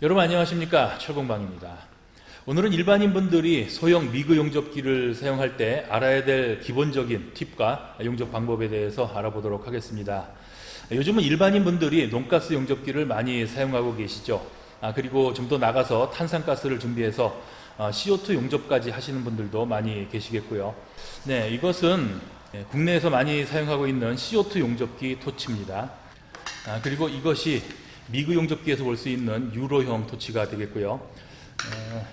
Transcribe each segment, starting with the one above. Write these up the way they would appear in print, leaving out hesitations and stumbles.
여러분 안녕하십니까, 철공방입니다. 오늘은 일반인 분들이 소형 미그 용접기를 사용할 때 알아야 될 기본적인 팁과 용접 방법에 대해서 알아보도록 하겠습니다. 요즘은 일반인 분들이 논가스 용접기를 많이 사용하고 계시죠. 그리고 좀 더 나가서 탄산가스를 준비해서 CO2 용접까지 하시는 분들도 많이 계시겠고요. 네, 이것은 국내에서 많이 사용하고 있는 CO2 용접기 토치입니다. 그리고 이것이 미그 용접기에서 볼 수 있는 유로형 토치가 되겠고요.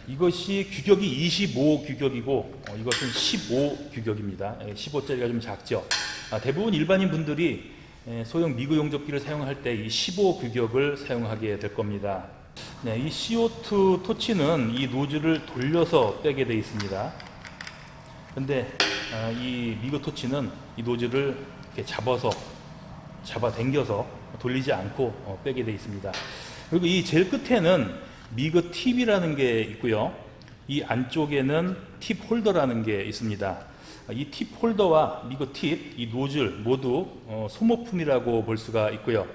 이것이 규격이 25 규격이고 이것은 15 규격입니다. 15짜리가 좀 작죠. 대부분 일반인 분들이 소형 미그 용접기를 사용할 때 이 15 규격을 사용하게 될 겁니다. 네, 이 CO2 토치는 이 노즐을 돌려서 빼게 되어 있습니다. 근데 이 미그 토치는 이 노즐을 이렇게 잡아당겨서 돌리지 않고 빼게 되어 있습니다. 그리고 이 제일 끝에는 미그 팁이라는 게 있고요. 이 안쪽에는 팁 홀더라는 게 있습니다. 이 팁 홀더와 미그 팁, 이 노즐 모두 소모품이라고 볼 수가 있고요.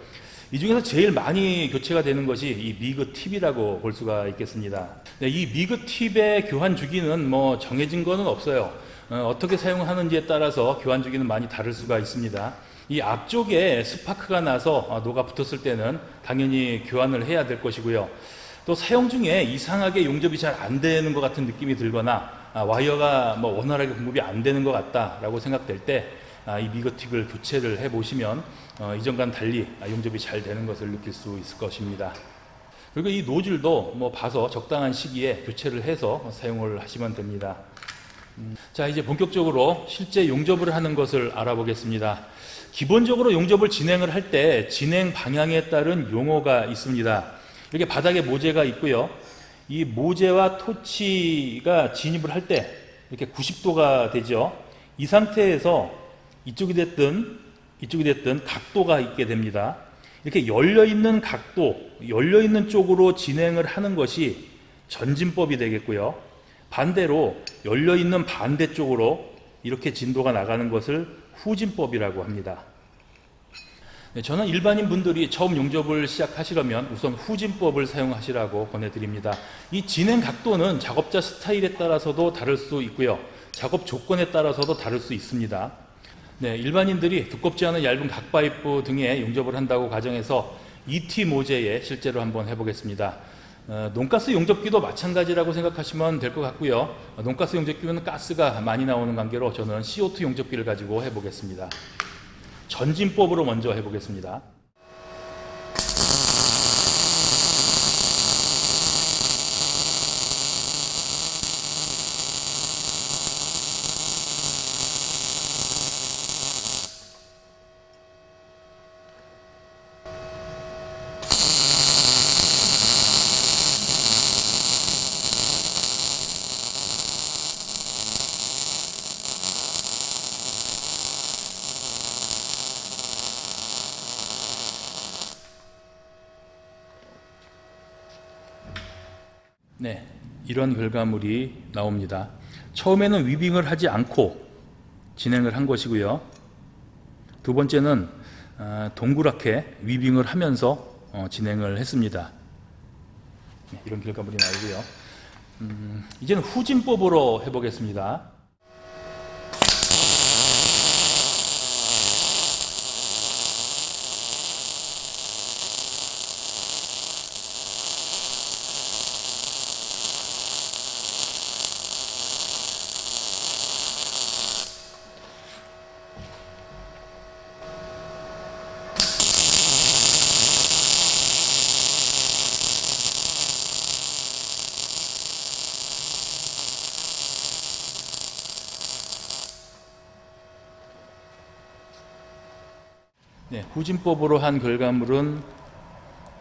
이 중에서 제일 많이 교체가 되는 것이 이 미그 팁이라고 볼 수가 있겠습니다. 네, 이 미그 팁의 교환 주기는 정해진 거는 없어요. 어떻게 사용하는지에 따라서 교환 주기는 많이 다를 수가 있습니다. 이 앞쪽에 스파크가 나서 녹아 붙었을 때는 당연히 교환을 해야 될 것이고요. 또 사용 중에 이상하게 용접이 잘 안 되는 것 같은 느낌이 들거나 와이어가 원활하게 공급이 안 되는 것 같다라고 생각될 때 이 미그 팁을 교체를 해 보시면 이전과는 달리 용접이 잘 되는 것을 느낄 수 있을 것입니다. 그리고 이 노즐도 봐서 적당한 시기에 교체를 해서 사용을 하시면 됩니다. 자, 이제 본격적으로 실제 용접을 하는 것을 알아보겠습니다. 기본적으로 용접을 진행을 할 때 진행 방향에 따른 용어가 있습니다. 이렇게 바닥에 모재가 있고요. 이 모재와 토치가 진입을 할 때 이렇게 90도가 되죠. 이 상태에서 이쪽이 됐든 각도가 있게 됩니다. 이렇게 열려있는 각도, 열려있는 쪽으로 진행을 하는 것이 전진법이 되겠고요. 반대로 열려있는 반대쪽으로 이렇게 진도가 나가는 것을 후진법이라고 합니다. 저는 일반인 분들이 처음 용접을 시작하시려면 우선 후진법을 사용하시라고 권해드립니다. 이 진행 각도는 작업자 스타일에 따라서도 다를 수 있고요. 작업 조건에 따라서도 다를 수 있습니다. 네, 일반인들이 두껍지 않은 얇은 각파이프 등에 용접을 한다고 가정해서 ET 모재에 실제로 한번 해보겠습니다. 논가스 용접기도 마찬가지라고 생각하시면 될 것 같고요. 논가스 용접기는 가스가 많이 나오는 관계로 저는 CO2 용접기를 가지고 해보겠습니다. 전진법으로 먼저 해보겠습니다. 네, 이런 결과물이 나옵니다. 처음에는 위빙을 하지 않고 진행을 한 것이고요. 두 번째는 동그랗게 위빙을 하면서 진행을 했습니다. 네, 이런 결과물이 나오고요. 이제는 후진법으로 해보겠습니다. 네, 후진법으로 한 결과물은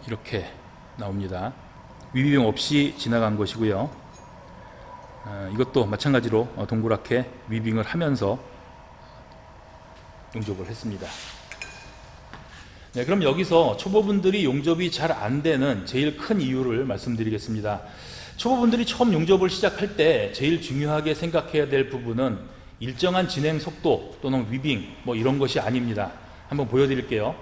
이렇게 나옵니다. 위빙 없이 지나간 것이고요. 이것도 마찬가지로 동그랗게 위빙을 하면서 용접을 했습니다. 네, 그럼 여기서 초보분들이 용접이 잘 안 되는 제일 큰 이유를 말씀드리겠습니다. 초보분들이 처음 용접을 시작할 때 제일 중요하게 생각해야 될 부분은 일정한 진행 속도 또는 위빙 이런 것이 아닙니다. 한번 보여드릴게요.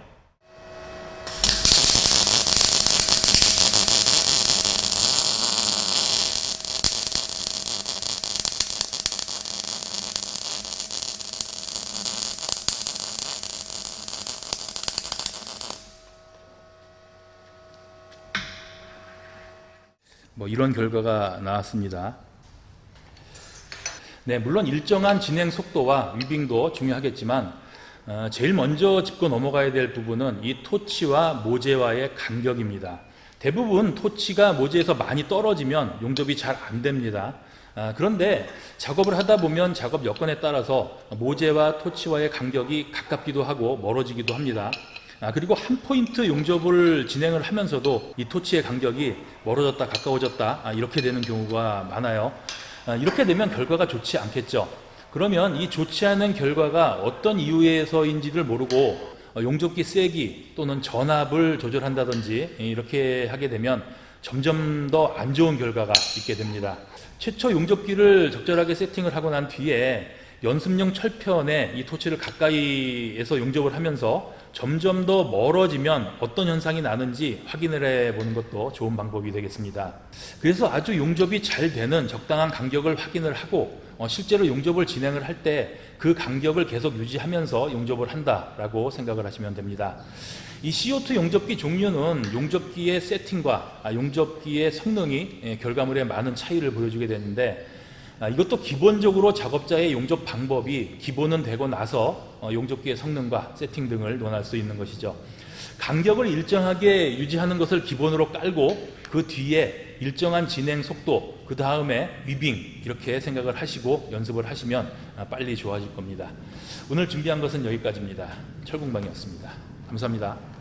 뭐 이런 결과가 나왔습니다. 네, 물론 일정한 진행 속도와 위빙도 중요하겠지만 제일 먼저 짚고 넘어가야 될 부분은 이 토치와 모재와의 간격입니다. 대부분 토치가 모재에서 많이 떨어지면 용접이 잘 안 됩니다. 그런데 작업을 하다 보면 작업 여건에 따라서 모재와 토치와의 간격이 가깝기도 하고 멀어지기도 합니다. 그리고 한 포인트 용접을 진행을 하면서도 이 토치의 간격이 멀어졌다 가까워졌다 이렇게 되는 경우가 많아요. 이렇게 되면 결과가 좋지 않겠죠. 그러면 이 좋지 않은 결과가 어떤 이유에서인지를 모르고 용접기 세기 또는 전압을 조절한다든지 이렇게 하게 되면 점점 더 안 좋은 결과가 있게 됩니다. 최초 용접기를 적절하게 세팅을 하고 난 뒤에 연습용 철편에 이 토치를 가까이에서 용접을 하면서 점점 더 멀어지면 어떤 현상이 나는지 확인을 해보는 것도 좋은 방법이 되겠습니다. 그래서 아주 용접이 잘 되는 적당한 간격을 확인을 하고 실제로 용접을 진행을 할 때 그 간격을 계속 유지하면서 용접을 한다라고 생각을 하시면 됩니다. 이 CO2 용접기 종류는 용접기의 세팅과 용접기의 성능이 결과물에 많은 차이를 보여주게 되는데 이것도 기본적으로 작업자의 용접 방법이 기본은 되고 나서 용접기의 성능과 세팅 등을 논할 수 있는 것이죠. 간격을 일정하게 유지하는 것을 기본으로 깔고 그 뒤에 일정한 진행 속도, 그 다음에 위빙 이렇게 생각을 하시고 연습을 하시면 빨리 좋아질 겁니다. 오늘 준비한 것은 여기까지입니다. 철공방이었습니다. 감사합니다.